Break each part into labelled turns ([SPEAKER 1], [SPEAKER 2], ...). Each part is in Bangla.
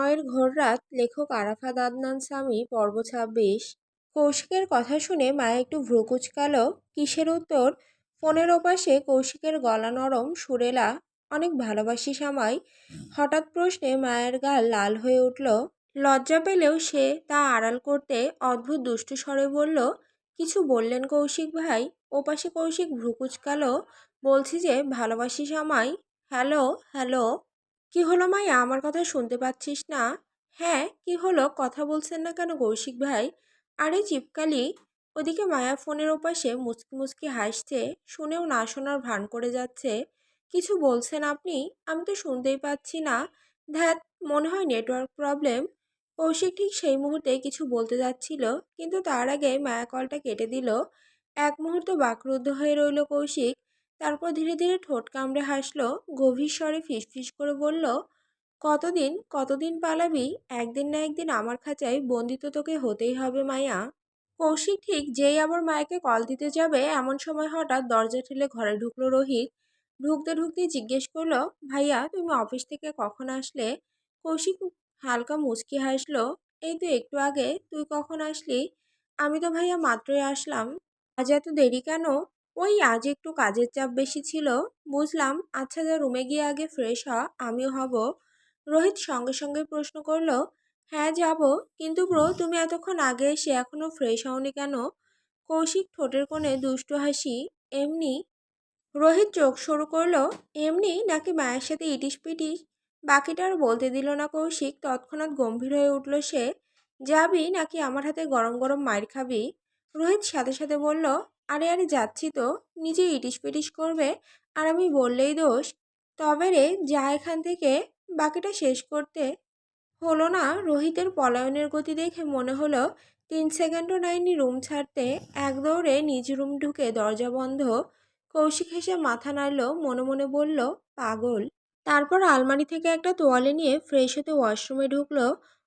[SPEAKER 1] সময়ের ঘোর রাত, লেখক আরাফাত আদনান সামি, পর্ব ২৬। কৌশিকের কথা শুনে মায়া একটু ভ্রু কুঁচকালো। কিসের উত্তর? ফোনের ওপাশে কৌশিকের গলা নরম, সুরেলা। অনেক ভালোবাসি সামাই। হঠাৎ প্রশ্নে মায়ের গাল লাল হয়ে উঠল। লজ্জা পেলেও সে তা আড়াল করতে অদ্ভুত দুষ্টু স্বরে বলল, কিছু বললেন কৌশিক ভাই? ওপাশে কৌশিক ভ্রু কুঁচকালো। বলছি যে ভালোবাসি সামাই। Hello hello. কি হলো মাইয়া, আমার কথা শুনতে পাচ্ছিস না? হ্যাঁ, কি হলো, কথা বলছেন না কেন কৌশিক ভাই? আরে চিপকালি। ওদিকে মায়া ফোনের ওপাশে মুচকি মুচকি হাসছে, শুনেও না শোনার ভান করে যাচ্ছে। কিছু বলছেন আপনি? আমি তো শুনতেই পাচ্ছি না। ধ্যাত, মনে হয় নেটওয়ার্ক প্রবলেম। কৌশিক ঠিক সেই মুহূর্তে কিছু বলতে যাচ্ছিল, কিন্তু তার আগে মায়া কলটা কেটে দিল। এক মুহূর্ত বাকরুদ্ধ হয়ে রইল কৌশিক। তারপর ধীরে ধীরে ঠোঁট কামড়ে হাসলো, গভীর স্বরে ফিসফিস করে বলল, কতদিন কতদিন পালাবি? একদিন না একদিন আমার খাঁচায় বন্দি তো তোকে হতেই হবে মায়া। কৌশিক ঠিক যেই আবার মায়াকে কল দিতে যাবে, এমন সময় হঠাৎ দরজা ঠেলে ঘরে ঢুকলো রোহিত। ঢুকতে ঢুকতেই জিজ্ঞেস করলো, ভাইয়া তুমি অফিস থেকে কখন আসলে? কৌশিক হালকা মুচকি হাসলো, এই তো একটু আগে। তুই কখন আসলি? আমি তো ভাইয়া মাত্রই আসলাম। আজ এত দেরি কেন? ওই আজ একটু কাজের চাপ বেশি ছিল। বুঝলাম। আচ্ছা, যা রুমে গিয়ে আগে ফ্রেশ হ, আমিও হব। রোহিত সঙ্গে সঙ্গে প্রশ্ন করলো, হ্যাঁ যাব, কিন্তু ব্রো তুমি এতক্ষণ আগে এসে এখনো ফ্রেশ হওনি কেন? কৌশিক ঠোঁটের কোণে দুষ্টু হাসি, এমনি। রোহিত চোখ শুরু করলো, এমনি নাকি মায়ের সাথে ইটিস পিটিস? বাকিটা আর বলতে দিল না কৌশিক, তৎক্ষণাৎ গম্ভীর হয়ে উঠল সে। যাবি নাকি আমার হাতে গরম গরম মাইর খাবি? রোহিত সাথে সাথে বলল, আরে আরে যাচ্ছি তো। নিজে ইটিস পিটিস করবে আর আমি বললেই দোষ? তবে রে, যা এখান থেকে। বাকিটা শেষ করতে হলো না। রোহিতের পলায়নের গতি দেখে মনে হলো 3 সেকেন্ডও নেয়নি রুম ছাড়তে। এক দৌড়ে নিজ রুম ঢুকে দরজা বন্ধ। কৌশিক হেসে মাথা নাড়ল, মনে মনে বলল, পাগল। তারপর আলমারি থেকে একটা তোয়ালে নিয়ে ফ্রেশ হতে ওয়াশরুমে ঢুকলো।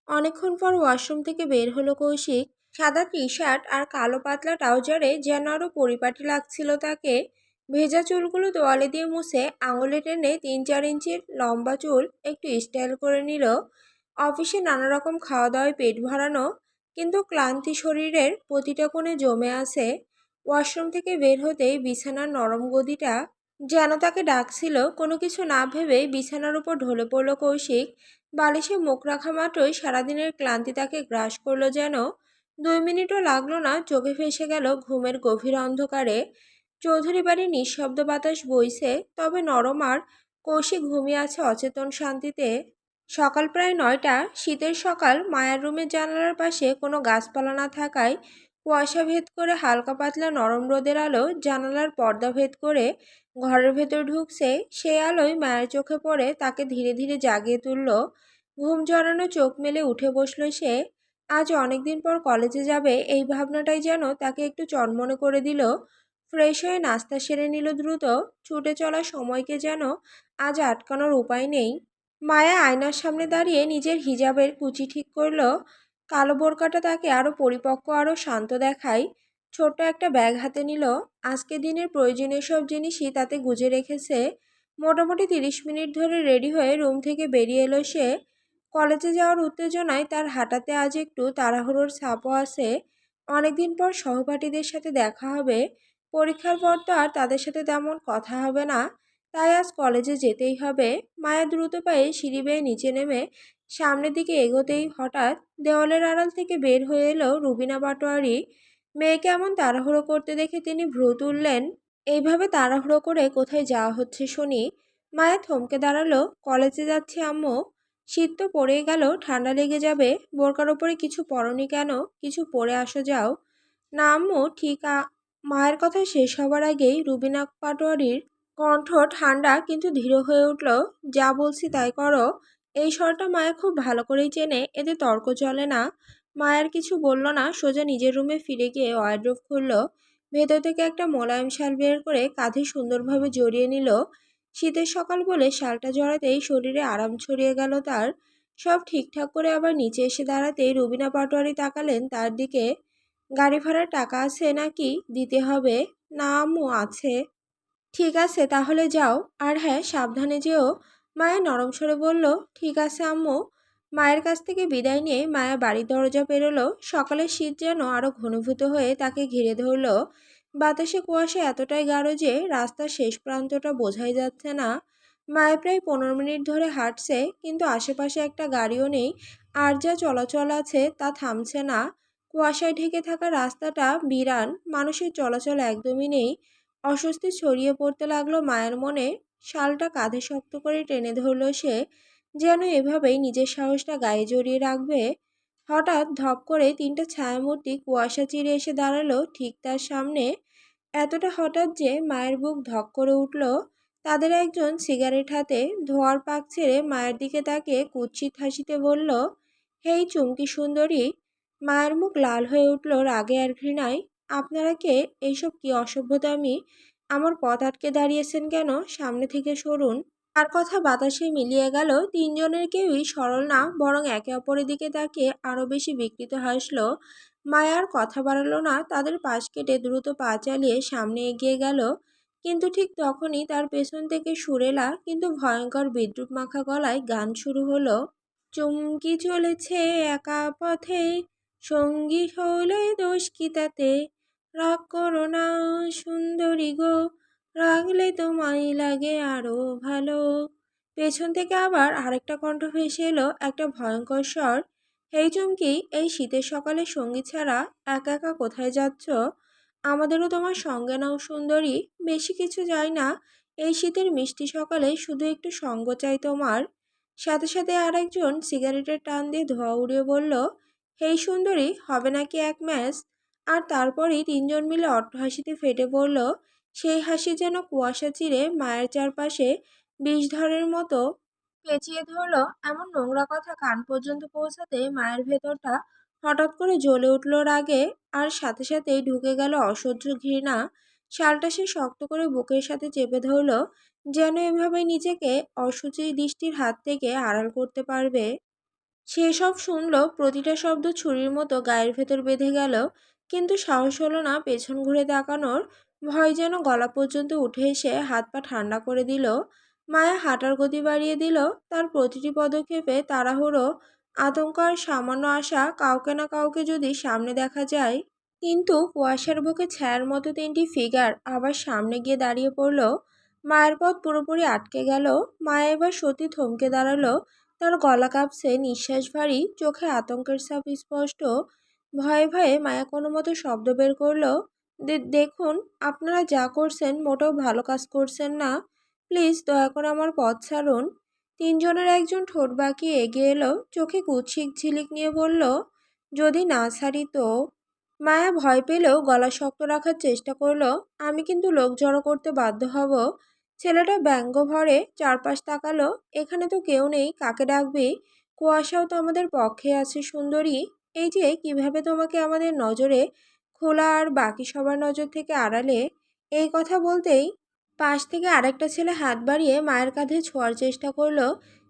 [SPEAKER 1] অনেকক্ষণ পর ওয়াশরুম থেকে বের হলো কৌশিক। সাদা টি শার্ট আর কালো পাতলা ট্রাউজারে যেন আরো পরিপাটি লাগছিল তাকে। ভেজা চুলগুলো তোয়ালে দিয়ে মুছে আঙুলে টেনে 3-4 ইঞ্চির লম্বা চুল একটু স্টাইল করে নিল। অফিসে নানা রকম খাওয়া দাওয়ায় পেট ভরানো, কিন্তু ক্লান্তি শরীরের প্রতিটা কোণে জমে আছে। ওয়াশরুম থেকে বের হতেই বিছানার নরম গদিটা যেন তাকে ডাকছিল। কোনো কিছু না ভেবেই বিছানার উপর ঢলে পড়ল কৌশিক। বালিশে মুখ রাখা মাত্রই সারাদিনের ক্লান্তি তাকে গ্রাস করলো যেন। 2 মিনিটও লাগলো না, চোখে ভেসে গেল ঘুমের গভীর অন্ধকারে। চৌধুরী বাড়ির নিঃশব্দ বাতাস বইছে, তবে নরম, আর কৌশিক ঘুমিয়ে আছে অচেতন শান্তিতে। সকাল প্রায় 9টা। শীতের সকাল। মায়ের রুমের জানালার পাশে কোনো গাছপালা না থাকায় কুয়াশা ভেদ করে হালকা পাতলা নরম রোদের আলো জানালার পর্দা ভেদ করে ঘরের ভেতর ঢুকছে। সেই আলোয় মায়ের চোখে পড়ে তাকে ধীরে ধীরে জাগিয়ে তুলল। ঘুম জড়ানো চোখ মেলে উঠে বসলো সে। আজ অনেকদিন পর কলেজে যাবে, এই ভাবনাটাই যেন তাকে একটু চনমনে করে দিল। ফ্রেশ হয়ে নাস্তা সেরে নিল দ্রুত। ছুটে চলা সময়কে যেন আজ আটকানোর উপায় নেই। মায়া আয়নার সামনে দাঁড়িয়ে নিজের হিজাবের কুচি ঠিক করলো। কালো বোরকাটা তাকে আরো পরিপক্ক, আরো শান্ত দেখায়। ছোট্ট একটা ব্যাগ হাতে নিল। আজকে দিনের প্রয়োজনীয় সব জিনিসই তাতে গুজে রেখেছে। মোটামুটি 30 মিনিট ধরে রেডি হয়ে রুম থেকে বেরিয়ে এলো সে। কলেজে যাওয়ার উত্তেজনায় তার হাঁটাতে আজ একটু তাড়াহুড়োর ছাপও আছে। অনেকদিন পর সহপাঠীদের সাথে দেখা হবে। পরীক্ষার পর তো আর তাদের সাথে তেমন কথা হবে না, তাই আজ কলেজে যেতেই হবে। মায়া দ্রুত পায়ে সিঁড়ি বেয়ে নিচে নেমে সামনের দিকে এগোতেই হঠাৎ দেওয়ালের আড়াল থেকে বের হয়ে এলো রুবিনা পাটোয়ারি। মেয়েকে এমন তাড়াহুড়ো করতে দেখে তিনি ভ্রু তুললেন। এইভাবে তাড়াহুড়ো করে কোথায় যাওয়া হচ্ছে শুনি? মায়া থমকে দাঁড়ালো। কলেজে যাচ্ছি আম্মু। শীত তো পড়েই গেল, ঠান্ডা লেগে যাবে। বোরকার ওপরে কিছু পরনি কেন? কিছু পরে আসো যাও। না আম্মু, ঠিক মায়ের কথা শেষ হবার আগেই রুবিনা পাটোয়ারির কণ্ঠ ঠান্ডা কিন্তু ধীর হয়ে উঠল। যা বলছি তাই করো। এই স্বরটা মায়া খুব ভালো করেই চেনে, এতে তর্ক চলে না। মায়ার কিছু বলল না, সোজা নিজের রুমে ফিরে গিয়ে ওয়ার্ড্রোব খুলল। ভেতর থেকে একটা মোলায়েম শাল বের করে কাঁধে সুন্দরভাবে জড়িয়ে নিল। শীতের সকাল বলে শালটা জড়াতেই শরীরে আরাম ছড়িয়ে গেল তার। সব ঠিকঠাক করে আবার নিচে এসে দাঁড়াতেই রুবিনা পাটোয়ারি তাকালেন তার দিকে। গাড়ি ভাড়ার টাকা আছে নাকি দিতে হবে? না আম্মু, আছে। ঠিক আছে তাহলে যাও, আর হ্যাঁ সাবধানে যেও। মায়া নরম স্বরে বলল, ঠিক আছে আম্মু। মায়ের কাছ থেকে বিদায় নিয়ে মায়া বাড়ির দরজা পেরোলো। সকালের শীত যেন আরো ঘনীভূত হয়ে তাকে ঘিরে ধরলো। বাতাসে কুয়াশা এতটাই গাঢ় যে রাস্তার শেষ প্রান্তটা বোঝাই যাচ্ছে না। মায়া প্রায় 15 মিনিট ধরে হাঁটছে, কিন্তু আশেপাশে একটা গাড়িও নেই। আর যা চলাচল আছে তা থামছে না। কুয়াশায় ঢেকে থাকা রাস্তাটা বিরান, মানুষের চলাচল একদমই নেই। অস্বস্তি ছড়িয়ে পড়তে লাগলো মায়ের মনে। শালটা কাঁধে শক্ত করে টেনে ধরল সে, যেন এভাবেই নিজের সাহসটা গায়ে জড়িয়ে রাখবে। হঠাৎ ধপ করে 3টা ছায়ামূর্তি কুয়াশা চিরে এসে দাঁড়ালো ঠিক তার সামনে। এতটা হঠাৎ যে মায়ের বুক ধক করে উঠল। তাদের একজন সিগারেট হাতে, ধোঁয়ার পাক ছেড়ে মায়ের দিকে তাকিয়ে কুৎসিত হাসিতে বলল, হেই চুমকি সুন্দরী। মায়ের মুখ লাল হয়ে উঠল রাগে আর ঘৃণায়। আপনারা কে? এইসব কি অসভ্যতামি? আমার পথ আটকে দাঁড়িয়েছেন কেন? সামনে থেকে সরুন। তার কথা বাতাসে মিলিয়ে গেল। তিনজনের কেউই সরল না, বরং একে অপরের দিকে তাকিয়ে আরো বেশি বিকৃত হাসলো। মায়ার কথা বাড়ালো না, তাদের পাশ কেটে দ্রুত পা চালিয়ে সামনে এগিয়ে গেল। কিন্তু ঠিক তখনই তার পেছন থেকে সুরেলা কিন্তু ভয়ঙ্কর বিদ্রুপ মাখা গলায় গান শুরু হলো। চুমকি চলেছে একা পথে, সঙ্গী হলে দোষ কি তাতে? রাগ করো না সুন্দরী গো, রাগলে তোমায় লাগে আরো ভালো। পেছন থেকে আবার আরেকটা কণ্ঠ ভেসে এলো, একটা ভয়ঙ্কর স্বর। হেই চুমকি, এই শীতের সকালে সঙ্গী ছাড়া একা একা কোথায় যাচ্ছ? আমাদেরও তোমার সঙ্গে নাও সুন্দরী। বেশি কিছু চাই না, এই শীতের মিষ্টি সকালে শুধু একটু সঙ্গ চাই তোমার। সাথে সাথে আর একজন সিগারেটের টান দিয়ে ধোঁয়া উড়িয়ে বলল, হেই সুন্দরী, হবে নাকি এক ম্যাচ? আর তারপরেই তিনজন মিলে অট্টহাসিতে ফেটে পড়ল। সেই হাসি যেন কুয়াশা চিরে মায়ের চারপাশে বিষধরের মতো পেঁচিয়ে ধরলো। এমন নোংরা কথা কান পর্যন্ত পৌঁছাতে মায়ের ভেতরটা হঠাৎ করে জ্বলে উঠল রাগে। আর সাথে সাথেই ঢুকে গেল অসহ্য ঘৃণা। শালটা সে শক্ত করে বুকের সাথে চেপে ধরল, যেন এভাবে নিজেকে অশুচি দৃষ্টির হাত থেকে আড়াল করতে পারবে। সে সব শুনল, প্রতিটা শব্দ ছুরির মতো গায়ের ভেতর বেঁধে গেল। কিন্তু সাহস হলো না পেছন ঘুরে তাকানোর। ভয় যেন গলা পর্যন্ত উঠে এসে হাত পা ঠান্ডা করে দিল। মায়া হাঁটার গতি বাড়িয়ে দিল। তার প্রতিটি পদক্ষেপে তাড়াহুড়ো, আতঙ্ক আর সামান্য আশা কাউকে না কাউকে যদি সামনে দেখা যায়। কিন্তু কুয়াশার বুকে ছায়ার মতো 3টি ফিগার আবার সামনে গিয়ে দাঁড়িয়ে পড়ল। মায়ের পথ পুরোপুরি আটকে গেল। মায়া এবার সত্যি থমকে দাঁড়ালো। তার গলা কাঁপছে, নিঃশ্বাস ভারী, চোখে আতঙ্কের ছাপ স্পষ্ট। ভয়ে ভয়ে মায়া কোনো মতো শব্দ বের করলো, দেখুন, আপনারা যা করছেন মোটেও ভালো কাজ করছেন না। প্লিজ দয়া করে আমার পথ ছাড়ুন। তিনজনের একজন ঠোঁট বাঁকিয়ে এগিয়ে এলো, চোখে কুৎসিত ঝিলিক নিয়ে বলল, যদি না ছাড়ি তো? মায়া ভয় পেলেও গলা শক্ত রাখার চেষ্টা করলো, আমি কিন্তু লোক জড়ো করতে বাধ্য হব। ছেলেটা ব্যঙ্গ ভরে চারপাশ তাকালো। এখানে তো কেউ নেই, কাকে ডাকবি? কুয়াশাও তো আমাদের পক্ষে আছে সুন্দরী। এই যে কিভাবে তোমাকে আমাদের নজরে খোলা আর বাকি সবার নজর থেকে আড়ালে। এই কথা বলতেই পাশ থেকে আরেকটা ছেলে হাত বাড়িয়ে মায়ের কাঁধে ছোঁয়ার চেষ্টা করলো।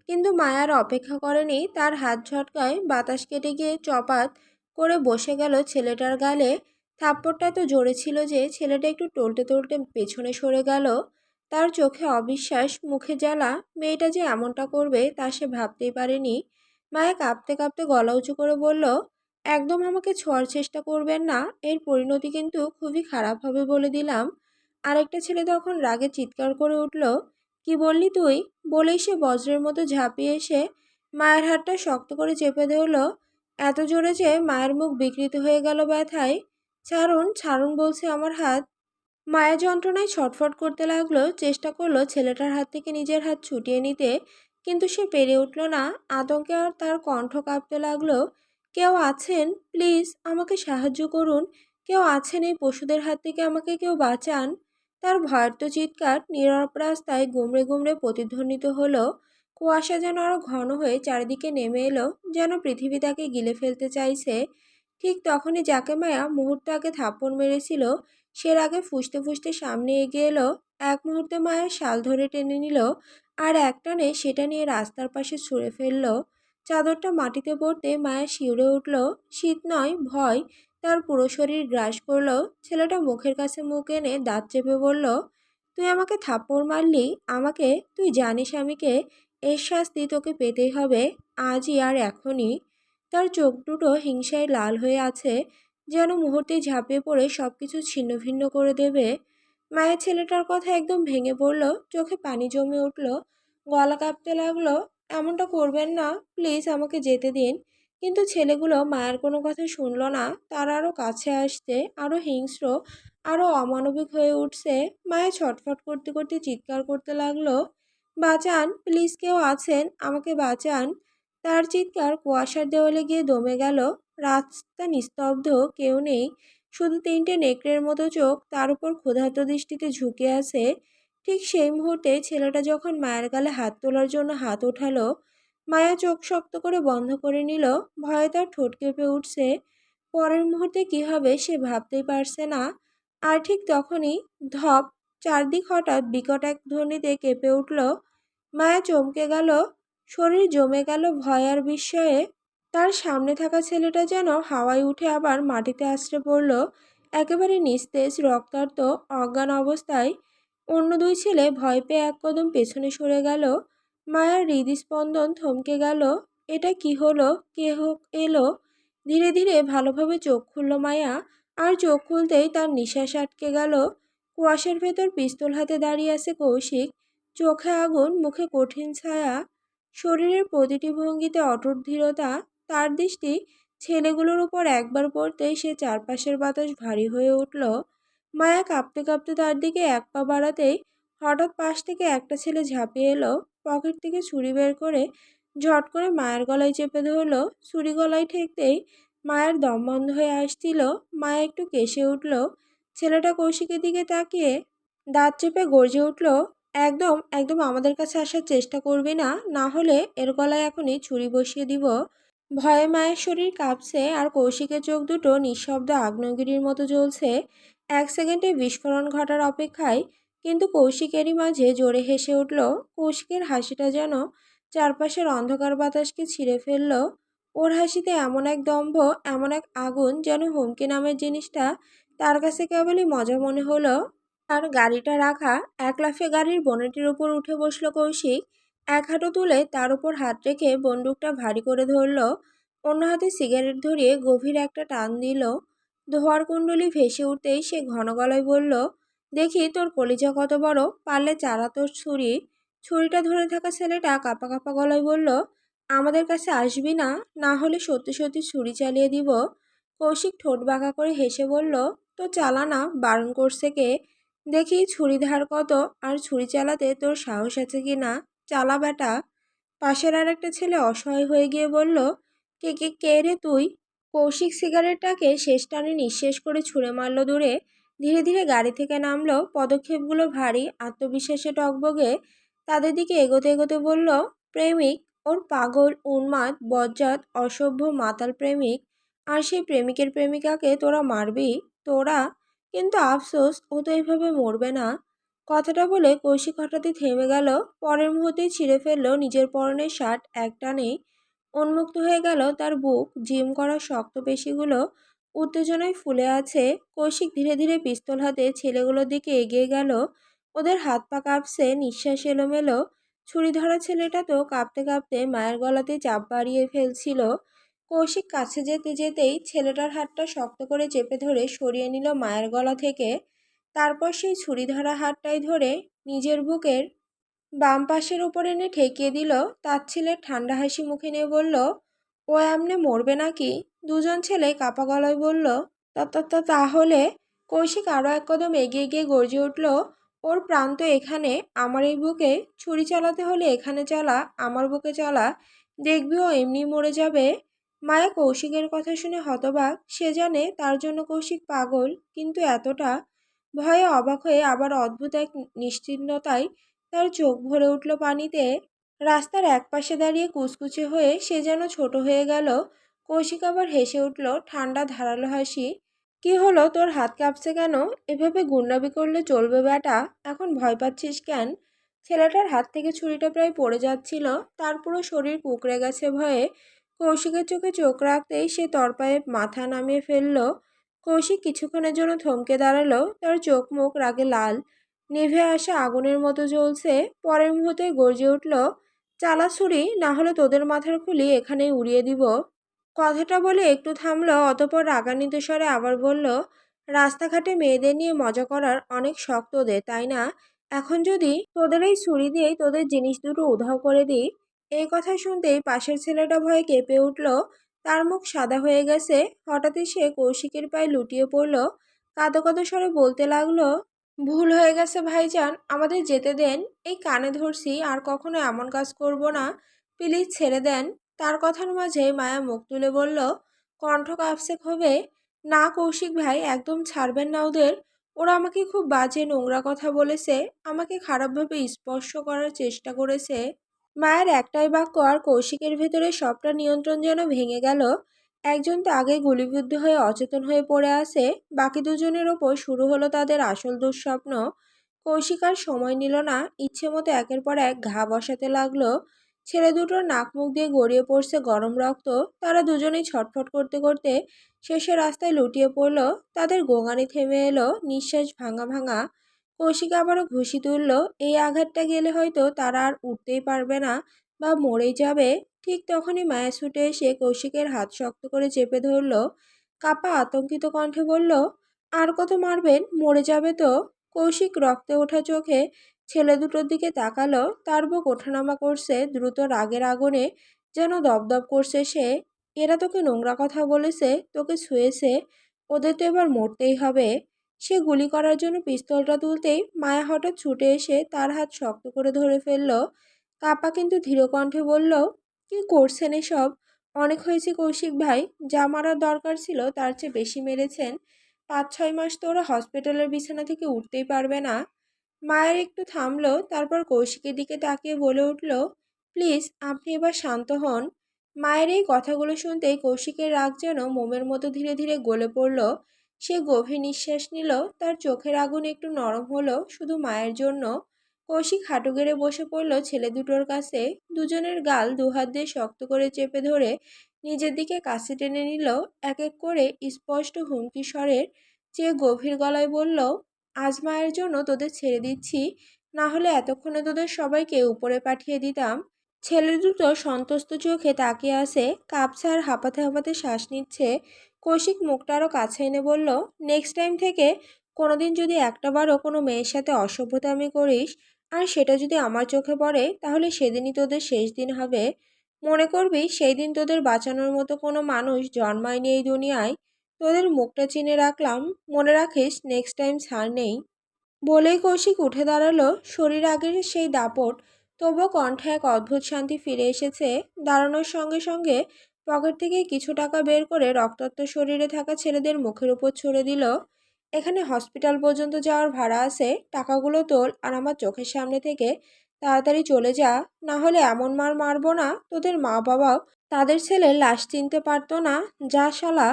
[SPEAKER 1] কিন্তু মায়ার অপেক্ষা করেনি, তার হাত ঝটকায় বাতাস কেটে গিয়ে চপাত করে বসে গেল ছেলেটার গালে। থাপ্পড়টা এত জোরে ছিল যে ছেলেটা একটু টলতে টলতে পেছনে সরে গেল। তার চোখে অবিশ্বাস, মুখে জ্বালা। মেয়েটা যে এমনটা করবে তা সে ভাবতেই পারেনি। মায়া কাঁপতে কাঁপতে গলা উঁচু করে বলল, একদম আমাকে ছোঁয়ার চেষ্টা করবেন না, এর পরিণতি কিন্তু খুবই খারাপ হবে বলে দিলাম। আরেকটা ছেলে তখন রাগে চিৎকার করে উঠল, কি বললি তুই? বলেই সে বজ্রের মতো ঝাঁপিয়ে এসে মায়ের হাতটা শক্ত করে চেপে ধরল, এত জোরে যে মায়ের মুখ বিকৃত হয়ে গেল ব্যথায়। ছাড়ুন, ছাড়ুন বলছে আমার হাত। মায়া যন্ত্রণায় ছটফট করতে লাগলো, চেষ্টা করলো ছেলেটার হাত থেকে নিজের হাত ছুটিয়ে নিতে, কিন্তু সে পেরে উঠল না। আতঙ্কে আর তার কণ্ঠ কাঁপতে লাগলো, কেউ আছেন? প্লিজ আমাকে সাহায্য করুন। কেউ আছেন? এই পশুদের হাত থেকে আমাকে কেউ বাঁচান। তার ভয়ার্ত চিৎকার নীরব রাস্তায় গুমড়ে গুমড়ে প্রতিধ্বনিত হলো। কুয়াশা যেন আরো ঘন হয়ে চারিদিকে নেমে এলো, যেন পৃথিবী তাকে গিলে ফেলতে চাইছে। ঠিক তখনই যাকে মায়া মুহূর্ত আগে থাপ্পড় মেরেছিল, সে রাগে ফুঁসতে ফুঁসতে সামনে এগিয়ে এলো। এক মুহূর্তে মায়ের শাল ধরে টেনে নিল, আর একটানে সেটা নিয়ে রাস্তার পাশে ছুঁড়ে ফেলল। চাদরটা মাটিতে পড়তে মায়া শিউরে উঠল। শীত নয়, ভয় তার পুরো শরীর গ্রাস করলো। ছেলেটা মুখের কাছে মুখ এনে দাঁত চেপে বলল, তুই আমাকে থাপ্পড় মারলি? আমাকে? তুই জানিস আমি কে? এর শাস্তি তোকে পেতেই হবে, আজই আর এখনই। তার চোখ দুটো হিংসায় লাল হয়ে আছে, যেন মুহূর্তেই ঝাঁপিয়ে পড়ে সবকিছু ছিন্ন ভিন্ন করে দেবে। মায়ের ছেলেটার কথা একদম ভেঙে পড়ল, চোখে পানি জমে উঠল, গলা কাঁপতে লাগলো। এমনটা করবেন না, প্লিজ আমাকে যেতে দিন। কিন্তু ছেলেগুলো মায়ের কোনো কথা শুনলো না, তারা আরও কাছে আসছে, আরও হিংস্র, আরও অমানবিক হয়ে উঠছে। মায়ে ছটফট করতে করতে চিৎকার করতে লাগলো, বাঁচান, প্লিজ কেউ আছেন, আমাকে বাঁচান। তার চিৎকার কুয়াশার দেওয়ালে গিয়ে দমে গেল। রাস্তা নিস্তব্ধ, কেউ নেই, শুধু তিনটে নেকড়ের মতো চোখ তার উপর ক্ষুধার্ত দৃষ্টিতে ঝুঁকে আছে। ঠিক সেই মুহূর্তে ছেলেটা যখন মায়ের গালে হাত তোলার জন্য হাত ওঠালো, মায়া চোখ শক্ত করে বন্ধ করে নিল। ভয়ে তার ঠোঁট কেঁপে উঠছে। পরের মুহূর্তে কি হবে সে ভাবতেই পারছে না। আর ঠিক তখনই ধপ, চারদিক হঠাৎ বিকট এক ধ্বনিতে কেঁপে উঠল। মায়া চমকে গেল, শরীর জমে গেল ভয় আর বিস্ময়ে। তার সামনে থাকা ছেলেটা যেন হাওয়ায় উঠে আবার মাটিতে আছড়ে পড়ল, একেবারে নিস্তেজ, রক্তাক্ত, অজ্ঞান অবস্থায়। অন্য দুই ছেলে ভয় পেয়ে এক কদম পেছনে সরে গেল। মায়ার হৃদস্পন্দন থমকে গেল। এটা কি হলো? কে হোক এলো? ধীরে ধীরে ভালোভাবে চোখ খুলল মায়া, আর চোখ খুলতেই তার নিঃশ্বাস আটকে গেল। কুয়াশার ভেতর পিস্তল হাতে দাঁড়িয়ে আছে কৌশিক, চোখে আগুন, মুখে কঠিন ছায়া, শরীরের প্রতিটি ভঙ্গিতে অটুট দৃঢ়তা। তার দৃষ্টি ছেলেগুলোর উপর একবার পড়তেই সে চারপাশের বাতাস ভারী হয়ে উঠল। মায়া কাঁপতে কাঁপতে তার দিকে এক পা বাড়াতেই হঠাৎ পাশ থেকে একটা ছেলে ঝাঁপিয়ে এলো, পকেট থেকে ছুরি বের করে ঝট করে মায়ের গলায় চেপে ধরলো। ছুরি গলায় ঠেকতেই মায়ের দম বন্ধ হয়ে আসছিল। মায়া একটু কেসে উঠল। ছেলেটা কৌশিকের দিকে তাকিয়ে দাঁত চেপে গর্জে উঠল, একদম একদম আমাদের কাছে আসার চেষ্টা করবি না, না হলে এর গলায় এখনই ছুরি বসিয়ে দিব। ভয়ে মায়ের শরীর কাঁপছে, আর কৌশিকের চোখ দুটো নিঃশব্দ আগ্নেয়গিরির মতো জ্বলছে, এক সেকেন্ডে বিস্ফোরণ ঘটার অপেক্ষায়। কিন্তু কৌশিকেরই মাঝে জোরে হেসে উঠল। কৌশিকের হাসিটা যেন চারপাশের অন্ধকার বাতাসকে ছিঁড়ে ফেলল। ওর হাসিতে এমন এক দম্ভ, এমন এক আগুন, যেন হুমকি নামের জিনিসটা তার কাছে কেবলই মজা মনে হলো। আর গাড়িটা রাখা এক লাফে গাড়ির বনেটের উপর উঠে বসলো কৌশিক। এক হাঁটু তুলে তার উপর হাত রেখে বন্দুকটা ভারী করে ধরল, অন্য হাতে সিগারেট ধরিয়ে গভীর একটা টান দিল। ধোঁয়ার কুণ্ডলি ভেসে উঠতেই সে ঘন গলায় বলল, দেখি তোর কলিজা কত বড়, পারলে চারা তোর ছুরি। ছুরিটা ধরে থাকা ছেলেটা কাঁপা কাঁপা গলায় বলল, আমাদের কাছে আসবি না, না হলে সত্যি সত্যি ছুরি চালিয়ে দিব। কৌশিক ঠোঁট বাঁকা করে হেসে বলল, তো চালা না, বারণ করছে কে? দেখি ছুরি ধার কত, আর ছুরি চালাতে তোর সাহস আছে কি না, চালা বেটা। পাশের আর একটা ছেলে অসহায় হয়ে গিয়ে বলল, কে কে কে রে তুই? কৌশিক সিগারেটটাকে শেষ টানে নিঃশেষ করে ছুঁড়ে মারল দূরে। ধীরে ধীরে গাড়ি থেকে নামলো, পদক্ষেপগুলো ভারী, আত্মবিশ্বাসে টগবগে। তাদের দিকে এগোতে এগোতে বলল, প্রেমিক, ওর পাগল, উন্মাদ, বজ্জাত, অসভ্য, মাতাল প্রেমিক। আর সেই প্রেমিকের প্রেমিকাকে তোরা মারবি? তোরা? কিন্তু আফসোস, ও তো এভাবে মরবে না। কথাটা বলে কৌশিক হঠাৎই থেমে গেল। পরের মুহূর্তেই ছিঁড়ে ফেলল নিজের পরনের শার্ট এক টানেই। উন্মুক্ত হয়ে গেল তার বুক, জিম করা শক্ত পেশিগুলো উত্তেজনায় ফুলে আছে। কৌশিক ধীরে ধীরে পিস্তল হাতে ছেলেগুলোর দিকে এগিয়ে গেল। ওদের হাত পা কাঁপছে, নিঃশ্বাস এলোমেলো। ছুরি ধরা ছেলেটা তো কাঁপতে কাঁপতে মায়ের গলাতে চাপ বাড়িয়ে ফেলছিল। কৌশিক কাছে যেতে যেতেই ছেলেটার হাতটা শক্ত করে চেপে ধরে সরিয়ে নিল মায়ের গলা থেকে। তারপর সেই ছুরি ধরা হাতটাই ধরে নিজের বুকের বাম পাশের উপর এনে ঠেকিয়ে দিল। তাচ্ছিলের ঠান্ডা হাসি মুখে নিয়ে বলল, ও এমনে মরবে নাকি? দুজন ছেলে কাপা গলায় বলল, তাহলে? কৌশিক আরও এক কদম এগিয়ে গিয়ে গর্জে উঠল, ওর প্রাণ তো এখানে, আমার এই বুকে। ছুরি চালাতে হলে এখানে চালা, আমার বুকে চালা, দেখবি ও এমনি মরে যাবে। মায়া কৌশিকের কথা শুনে হতবাক। সে জানে তার জন্য কৌশিক পাগল, কিন্তু এতটা? ভয়ে অবাক হয়ে আবার অদ্ভুত এক নিশ্চিন্ততায় তার চোখ ভরে উঠল পানিতে। রাস্তার একপাশে দাঁড়িয়ে কুচকুচে হয়ে সে যেন ছোট হয়ে গেল। কৌশিক আবার হেসে উঠল, ঠান্ডা ধারালো হাসি। কি হলো, তোর হাত কাঁপছে কেন? এভাবে গুন্ডামি করলে চলবে বেটা, এখন ভয় পাচ্ছিস কেন? ছেলেটার হাত থেকে ছুরিটা প্রায় পড়ে যাচ্ছিল, তার পুরো শরীর কুঁকড়ে গেছে ভয়ে। কৌশিকের চোখে চোখ রাখতেই সে তরপায়ে মাথা নামিয়ে ফেলল। কৌশিক কিছুক্ষণের জন্য থমকে দাঁড়ালো, তার চোখ মুখ রাগে লাল, নিভে আসা আগুনের মতো জ্বলছে। পরের মুহূর্তে গর্জে উঠল, চালা ছুরি, না হলে তোদের মাথার খুলি এখানেই উড়িয়ে দিব। কথাটা বলে একটু থামলো, অতঃপর রাগান্বিত স্বরে আবার বলল, রাস্তাঘাটে মেয়েদের নিয়ে মজা করার অনেক শখ তোদের, তাই না? এখন যদি তোদের এই ছুরি দিয়েই তোদের জিনিস দুটো উধাও করে দিই। এই কথা শুনতেই পাশের ছেলেটা ভয়ে কেঁপে উঠল। তার মুখ সাদা হয়ে গেছে। হঠাৎই সে কৌশিকের পায়ে লুটিয়ে পড়ল। কাঁদো কাঁদো স্বরে বলতে লাগলো, ভুল হয়ে গেছে ভাইজান, আমাদের যেতে দেন। এই কানে ধরছি, আর কখনো এমন কাজ করব না। প্লিজ ছেড়ে দেন। তার কথার মাঝে মায়া মুখ তুলে বলল, কণ্ঠ কাঁপছে ক্ষোভে, না কৌশিক ভাই, একদম ছাড়বেন না ওদের। ওরা আমাকে খুব বাজে নোংরা কথা বলেছে, আমাকে খারাপভাবে স্পর্শ করার চেষ্টা করেছে। মায়ের একটাই বাক্য আর কৌশিকের ভেতরে সবটা নিয়ন্ত্রণ যেন ভেঙে গেল। একজন তো আগে গুলিবিদ্ধ হয়ে অচেতন হয়ে পড়ে আছে, বাকি দুজনের ওপর শুরু হলো তাদের আসল দুঃস্বপ্ন। কৌশিক আর সময় নিল না, ইচ্ছে মতো একের পর এক ঘা বসাতে লাগলো। ছেলে দুটোর নাক মুখ দিয়ে গড়িয়ে পড়ছে গরম রক্ত। তারা দুজনেই ছটফট করতে করতে শেষে রাস্তায় লুটিয়ে পড়ল। তাদের গোঙানি থেমে এলো, নিঃশ্বাস ভাঙা ভাঙা। কৌশিক আবারও ঘুষি তুলল। এই আঘাতটা গেলে হয়তো তারা আর উঠতেই পারবে না, বা মরেই যাবে। ঠিক তখনই মায়া ছুটে এসে কৌশিকের হাত শক্ত করে চেপে ধরল। কাপা আতঙ্কিত কণ্ঠে বলল, আর কত মারবেন, মরে যাবে তো। কৌশিক রক্তে ওঠা চোখে ছেলে দুটোর দিকে তাকালো। তার বুক ওঠানামা করছে দ্রুত, রাগের আগুনে যেন দপদপ করছে সে। এরা তোকে নোংরা কথা বলেছে, তোকে ছুঁয়েছে, ওদের তো এবার মরতেই হবে। সে গুলি করার জন্য পিস্তলটা তুলতেই মায়া হঠাৎ ছুটে এসে তার হাত শক্ত করে ধরে ফেলল। কাপা কিন্তু ধীর কণ্ঠে বলল, কি করছেন এসব? অনেক হয়েছে কৌশিক ভাই, যা মারার দরকার ছিল তার চেয়ে বেশি মেরেছেন। 5-6 মাস তো ওরা হসপিটালের বিছানা থেকে উঠতেই পারবে না। মায়ের একটু থামলো, তারপর কৌশিকের দিকে তাকিয়ে বলে উঠল, প্লিজ আপনি এবার শান্ত হন। মায়ের এই কথাগুলো শুনতেই কৌশিকের রাগ যেন মোমের মতো ধীরে ধীরে গলে পড়ল। সে গভীর নিঃশ্বাস নিল। তার চোখের আগুন একটু নরম হলো শুধু মায়ের জন্য। কৌশিক হাঁটু গেড়ে বসে পড়ল ছেলে দুটোর কাছে। দুজনের গাল দুহাত দিয়ে শক্ত করে চেপে ধরে নিজের দিকে কাছে টেনে নিল। এক এক করে স্পষ্ট হুমকি স্বরের চেয়ে গভীর গলায় বলল, আজ মায়ের জন্য তোদের ছেড়ে দিচ্ছি, না হলে এতক্ষণে তোদের সবাইকে উপরে পাঠিয়ে দিতাম। ছেলে দুটো সন্তুষ্ট চোখে তাকিয়ে আছে, কাঁপছে আর হাঁপাতে হাঁপাতে শ্বাস নিচ্ছে। কৌশিক মুখটা আরও কাছে এনে বলল, নেক্সট টাইম থেকে কোনোদিন যদি একটাবারও কোনো মেয়ের সাথে অসভ্যতামি করিস, আর সেটা যদি আমার চোখে পড়ে, তাহলে সেদিনই তোদের শেষ দিন হবে। মনে করবি সেই দিন তোদের বাঁচানোর মতো কোনো মানুষ জন্মায়নি এই দুনিয়ায়। তোদের মুখটা চিনে রাখলাম, মনে রাখিস নেক্সট টাইম ছাড় নেই। বলেই কৌশিক উঠে দাঁড়ালো। শরীর আগের সেই দাপট, তবুও কণ্ঠে এক অদ্ভুত শান্তি ফিরে এসেছে। দাঁড়ানোর সঙ্গে সঙ্গে পকেট থেকে কিছু টাকা বের করে রক্তাক্ত শরীরে থাকা ছেলেদের মুখের উপর ছুড়ে দিল। এখানে হসপিটাল পর্যন্ত যাওয়ার ভাড়া আছে, টাকাগুলো তোল আর আমার চোখের সামনে থেকে তাড়াতাড়ি চলে যা, না হলে এমন মার মারবো না তোদের মা বাবাও তাদের ছেলের লাশ চিনতে পারতো না। যা শালা।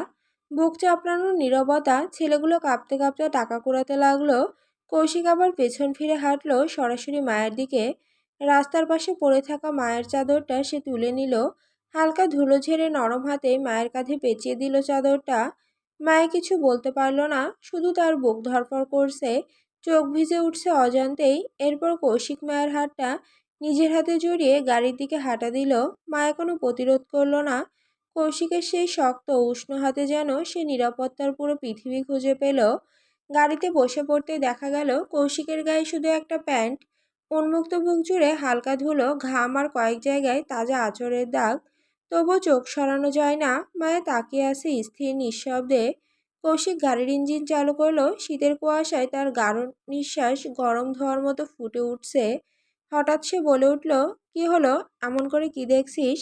[SPEAKER 1] বুক চাপড়ানোর নীরবতা। ছেলেগুলো কাঁপতে কাঁপতে টাকা কুড়াতে লাগলো। কৌশিক আবার পেছন ফিরে হাঁটলো সরাসরি মায়ের দিকে। রাস্তার পাশে পড়ে থাকা মায়ের চাদরটা সে তুলে নিল। হালকা ধুলো ঝেড়ে নরম হাতে মায়ের কাঁধে পেঁচিয়ে দিল চাদরটা। মায়ে কিছু বলতে পারল না, শুধু তার বুক ধড়ফড় করছে, চোখ ভিজে উঠছে অজান্তেই। এরপর কৌশিক মায়ের হাতটা নিজের হাতে জড়িয়ে গাড়ির দিকে হাঁটা দিল। মায়া কোনো প্রতিরোধ করল না। কৌশিকের সেই শক্ত উষ্ণ হাতে যেন সে নিরাপত্তার পুরো পৃথিবী খুঁজে পেল। গাড়িতে বসে পড়তে দেখা গেল কৌশিকের গায়ে শুধু একটা প্যান্ট। উন্মুক্ত বুক জুড়ে হালকা ধুলো, ঘাম আর কয়েক জায়গায় তাজা আঁচড়ের দাগ। তবুও চোখ সরানো যায় না। মায়া তাকিয়ে আছে স্থির নিঃশব্দে। কৌশিক গাড়ির ইঞ্জিন চালু করলো। শীতের কুয়াশায় তার গাঢ় নিঃশ্বাস গরম ধোঁয়ার মতো ফুটে উঠছে। হঠাৎ সে বলে উঠল, কি হলো, এমন করে কি দেখছিস?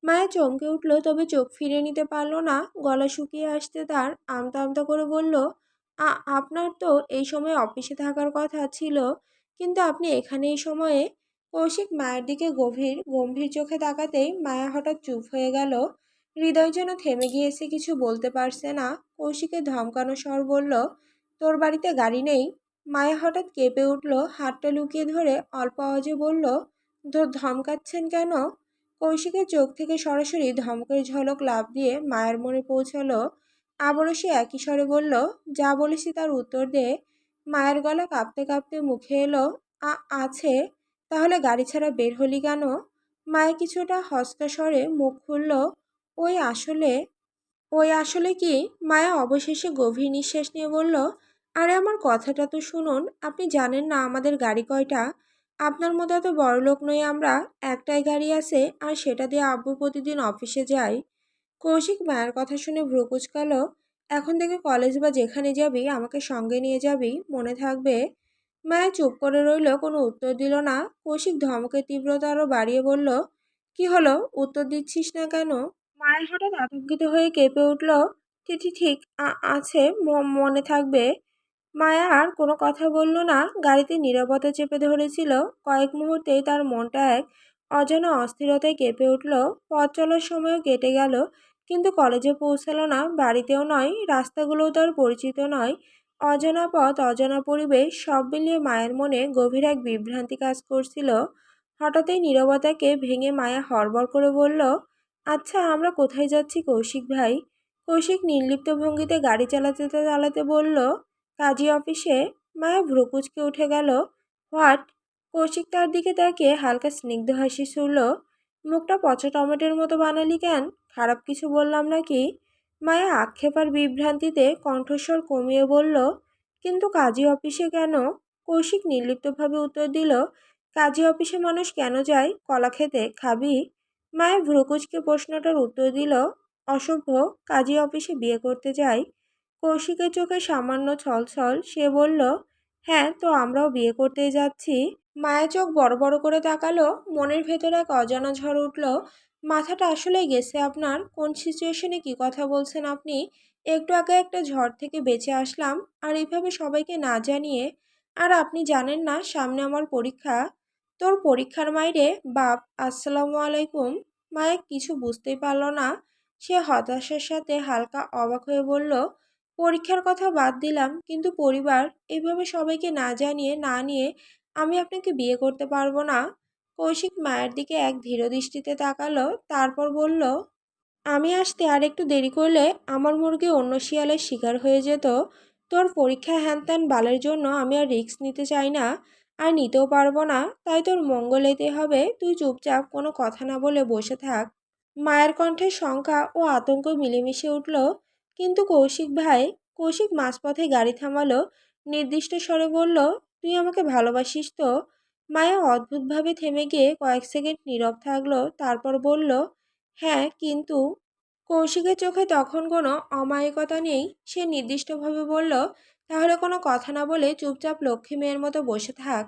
[SPEAKER 1] মায়া চমকে উঠল, তবে চোখ ফিরে নিতে পারল না। গলা শুকিয়ে আসতে তার আমতা আমতা করে বলল, আপনার তো এই সময় অফিসে থাকার কথা ছিল, কিন্তু আপনি এখানে এই সময়ে? কৌশিক মায়ের দিকে গম্ভীর চোখে তাকাতেই মায়া হঠাৎ চুপ হয়ে গেল। হৃদয় যেন থেমে গিয়েছে, কিছু বলতে পারছে না। কৌশিকের ধমকানো স্বর বলল, তোর বাড়িতে গাড়ি নেই? মায়া হঠাৎ কেঁপে উঠল, হাতটা লুকিয়ে ধরে অল্প আওয়াজে বলল, ধমকাচ্ছেন কেন? কৌশিকের চোখ থেকে সরাসরি ধমকের ঝলক লাফ দিয়ে মায়ের মনে পৌঁছালো। আবারও সে একই স্বরে বলল, যা বলেছি তার উত্তর দে। মায়ের গলা কাঁপতে কাঁপতে মুখে এলো, আছে। তাহলে গাড়ি ছাড়া বের হলি কেন? মায়া কিছুটা হসকা স্বরে মুখ খুলল। ওই আসলে ওই আসলে কি? মায়া অবশেষে গভীর নিঃশ্বাস নিয়ে বলল, আরে আমার কথাটা তো শুনুন। আপনি জানেন না আমাদের গাড়ি কয়টা? আপনার মতো এত বড়লোক নই আমরা। একটাই গাড়ি আছে, আর সেটা দিয়ে আব্বু প্রতিদিন অফিসে যায়। কৌশিক মায়ের কথা শুনে ভ্রু কুঁচকাল। এখন থেকে কলেজ বা যেখানে যাবি আমাকে সঙ্গে নিয়ে যাবি, মনে থাকবে? মায়া চুপ করে রইল, কোনো উত্তর দিল না। কৌশিক ধমকের তীব্রতা আরো বাড়িয়ে বলল, কি হলো, উত্তর দিচ্ছিস না কেন? মায়ের হঠাৎ আতঙ্কিত হয়ে কেঁপে উঠল। ঠিক ঠিক আছে, মনে থাকবে। মায়া আর কোনো কথা বলল না, গাড়িতে নীরবতা চেপে ধরেছিল। কয়েক মুহূর্তেই তার মনটা এক অজানা অস্থিরতায় কেঁপে উঠল। পথ চলার সময়ও কেটে গেল, কিন্তু কলেজে পৌঁছালো না, বাড়িতেও নয়, রাস্তাগুলোও তার পরিচিত নয়। অজানা পথ, অজানা পরিবেশ, সব মিলিয়ে মায়ের মনে গভীর এক বিভ্রান্তি কাজ করছিল। হঠাৎই নীরবতাকে ভেঙে মায়া হড়বড় করে বলল, আচ্ছা আমরা কোথায় যাচ্ছি কৌশিক ভাই? কৌশিক নির্লিপ্ত ভঙ্গিতে গাড়ি চালাতে চালাতে বলল, কাজী অফিসে। মায়া ভ্রু কুঁচকে উঠে গেল। হোয়াট? কৌশিক তার দিকে তাকিয়ে হালকা স্নিগ্ধ হাসি ছুড়ল। মুখটা পচা টমেটোর মতো বানালি কেন? খারাপ কিছু বললাম নাকি? মায়া আক্ষেপ আর বিভ্রান্তিতে কণ্ঠস্বর কমিয়ে বলল, কিন্তু কাজী অফিসে কেন? কৌশিক নির্লিপ্তভাবে উত্তর দিল, কাজী অফিসে মানুষ কেন যায়? কলা খেতে, খাবি? মায়া ভ্রু কুঁচকে প্রশ্নটার উত্তর দিল, অসভ্য, কাজী অফিসে বিয়ে করতে যায়। কৌশিকের চোখে সামান্য ছলছল, সে বলল, হ্যাঁ তো আমরাও বিয়ে করতেই যাচ্ছি। মায়া চোখ বড় বড় করে তাকালো, মনের ভেতর এক অজানা ঝড় উঠল। মাথাটা আসলেই গেছে আপনার? কোন সিচুয়েশনে কি কথা বলছেন আপনি? একটু আগে একটা ঝড় থেকে বেঁচে আসলাম, আর এইভাবে সবাইকে না জানিয়ে। আর আপনি জানেন না সামনে আমার পরীক্ষা। তোর পরীক্ষার মাইরে বাপ, আসসালামু আলাইকুম। মায়া কিছু বুঝতেই পারল না। সে হতাশার সাথে হালকা অবাক হয়ে বলল, পরীক্ষার কথা বাদ দিলাম, কিন্তু পরিবার, এভাবে সবাইকে না জানিয়ে না নিয়ে আমি আপনাকে বিয়ে করতে পারবো না। কৌশিক মায়ের দিকে এক ধীর দৃষ্টিতে তাকালো, তারপর বলল, আমি আসতে আর একটু দেরি করলে আমার মুরগি অন্য শিয়ালের শিকার হয়ে যেত। তোর পরীক্ষা হ্যানত্যান বালের জন্য আমি আর রিস্ক নিতে চাই না, আর নিতেও পারবো না। তাই তোর মঙ্গল এতে হবে, তুই চুপচাপ কোনো কথা না বলে বসে থাক। মায়ের কণ্ঠে শঙ্কা ও আতঙ্ক মিলেমিশে উঠল। কিন্তু কৌশিক ভাই। কৌশিক মাঝপথে গাড়ি থামালো, নির্দিষ্ট স্বরে বলল, তুই আমাকে ভালোবাসিস তো? মায়া অদ্ভুতভাবে থেমে গিয়ে কয়েক সেকেন্ড নীরব থাকলো, তারপর বলল, হ্যাঁ কিন্তু। কৌশিকের চোখে তখন কোনো অমায়িকতা নেই। সে নির্দিষ্টভাবে বলল, তাহলে কোনো কথা না বলে চুপচাপ লক্ষ্মী মেয়ের মতো বসে থাক।